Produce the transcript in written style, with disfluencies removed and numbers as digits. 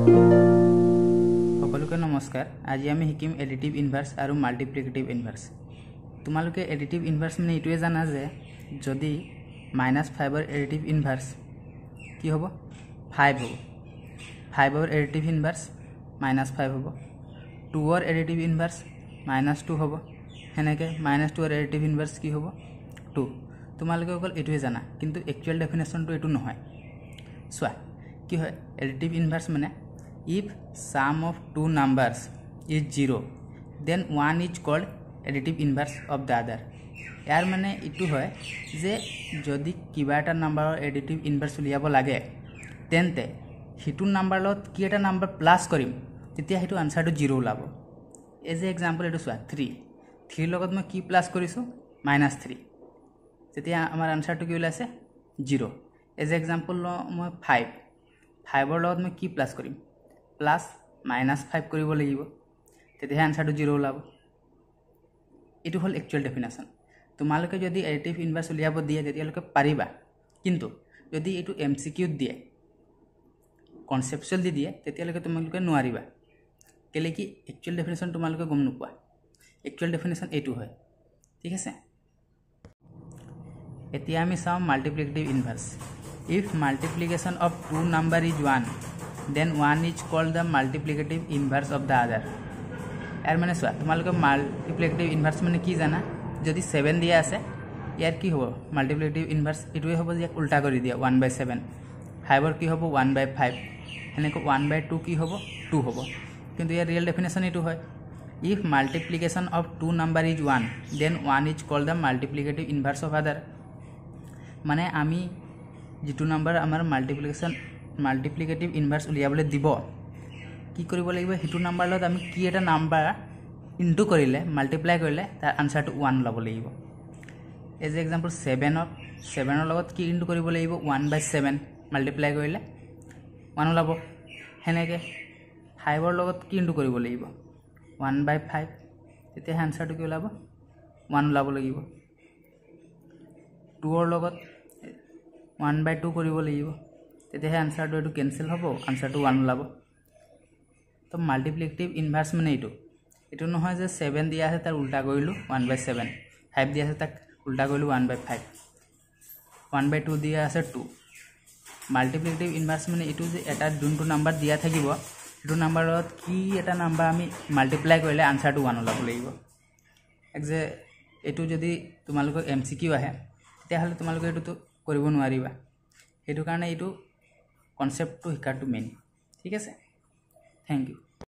সকলোকে নমস্কাৰ। আজি আমি শিকিম এডিটিভ ইনভাৰ্স আৰু মাল্টিপ্লিকেটিভ ইনভাৰ্স। তোমালোকে এডিটিভ ইনভাৰ্স মানে এইটোৱে জানা যে যদি -5 ৰ এডিটিভ ইনভাৰ্স কি হ'ব 5 হ'ব, 5 ৰ এডিটিভ ইনভাৰ্স -5 হ'ব, 2 ৰ এডিটিভ ইনভাৰ্স -2 হ'ব, হেনেকে -2 ৰ এডিটিভ ইনভাৰ্স কি হ'ব 2। তোমালোকে অকল এইটোৱে জানা, কিন্তু একচুৱেল ডেফিনেশ্যনটো এইটো নহয়। চোৱা কি হয়, এডিটিভ ইনভাৰ্স মানে if sum of two numbers is 0 then one is called additive inverse of the other। यार माने इटू है जे जदि किबा एटा नम्बर एडिटिव इनभार्स उलियाब लागे तेन्ते हिटू नम्बर लत कि एटा नम्बर प्लस करिम तेतिया हिटू आन्सरটো 0 ওলাব। एज ए एग्जांपल एटू सोआ 3 লগত মই কি প্লাस কৰিছো -3 तेतिया আমাৰ आन्सरটো কি ওলাইছে 0। एज ए एग्जांपल মই 5 ৰ লগত মই কি প্লাस কৰিম प्लस -5 কৰিব লাগিব, তেতিয়াহে আনসাৰটো 0 ওলাব। এটো হল একচুৱেল ডেফিনেশ্যন। তোমালোকে যদি এডিটিভ ইনভাৰ্স উলিয়াব দিয়ে তেতিয়ালৈকে পাৰিবা, কিন্তু যদি এটো এমসিকিউ দিয়ে কনসেপচুৱেল দি দিয়ে তেতিয়ালৈকে তোমালোকে নোৱাৰিবা। কেলে কি একচুৱেল ডেফিনেশ্যন তোমালোকে গম নোপোৱা। একচুৱেল ডেফিনেশ্যন এটো হয়, ঠিক আছে। এতিয়া আমি চাও multiplicative inverse. If multiplication of two number is 1 then one is called the multiplicative inverse of the other। यार माने सोआ तुम्हारे मल्टिप्लिकेटिव इनभार्स माने की जाना, जदि 7 दिया आसे यार की होबो मल्टिप्लिकेटिव इनभार्स इटुए होबो जे उल्टा करि दिया 1/7। 5 ৰ কি होबो 1/5, हेनेको 1/2 की होबो 2 होबो, किंतु यार रियल डेफिनेशन इटु হয় if multiplication of two number is 1 then one is called the multiplicative inverse of other। माने आमी जितु नम्बर आमार মাল্টিপ্লিকেটিভ ইনভার্স উলিয়াবলে দিব কি কৰিব লাগিব, হিটু নাম্বাৰ লগত আমি কি এটা নাম্বাৰ ইনটু কৰিলে মাল্টিপ্লাই কৰিলে তাৰ আনসাৰটো 1 লব লাগিব। এজ এ एग्जांपल 7 ৰ লগত কি ইনটু কৰিব লাগিব 1/7 মাল্টিপ্লাই কৰিলে 1 ওলাব। হেনেকে 5 ৰ লগত কি ইনটু কৰিব লাগিব 1/5, তেতিয়া আনসাৰটো কি ওলাব 1 ওলাব লাগিব। 2 ৰ লগত 1/2 কৰিব লাগিব, तेतिया आन्सरটো এটো ক্যান্সেল হ'ব, आन्सरটো 1 ওলাব। তো মাল্টিপ্লিকেটিভ ইনভার্স মানে এটো নহয় যে 7 দিয়া আছে তাৰ উল্টা কৰিলো 1/7, 5 দিয়া আছে তাক উল্টা কৰিলো 1/5, 1/2 দিয়া আছে 2। মাল্টিপ্লিকেটিভ ইনভাৰ্স মানে এটো যে এটা যোনটো নাম্বাৰ দিয়া থাকিব এটো নাম্বাৰত কি এটা নাম্বাৰ আমি মাল্টিপ্লাই কৰিলে आन्सरটো 1 ওলাব লাগিব। এক যে এটো যদি তোমালোকৰ এমসিকিউ আহে তেতিয়া হলে তোমালোকে এটো কৰিব নোৱাৰিবা। এটো কাৰণে এটো কনসেপ্ট তো শিকাটো মেইন, ঠিক আছে। Thank U.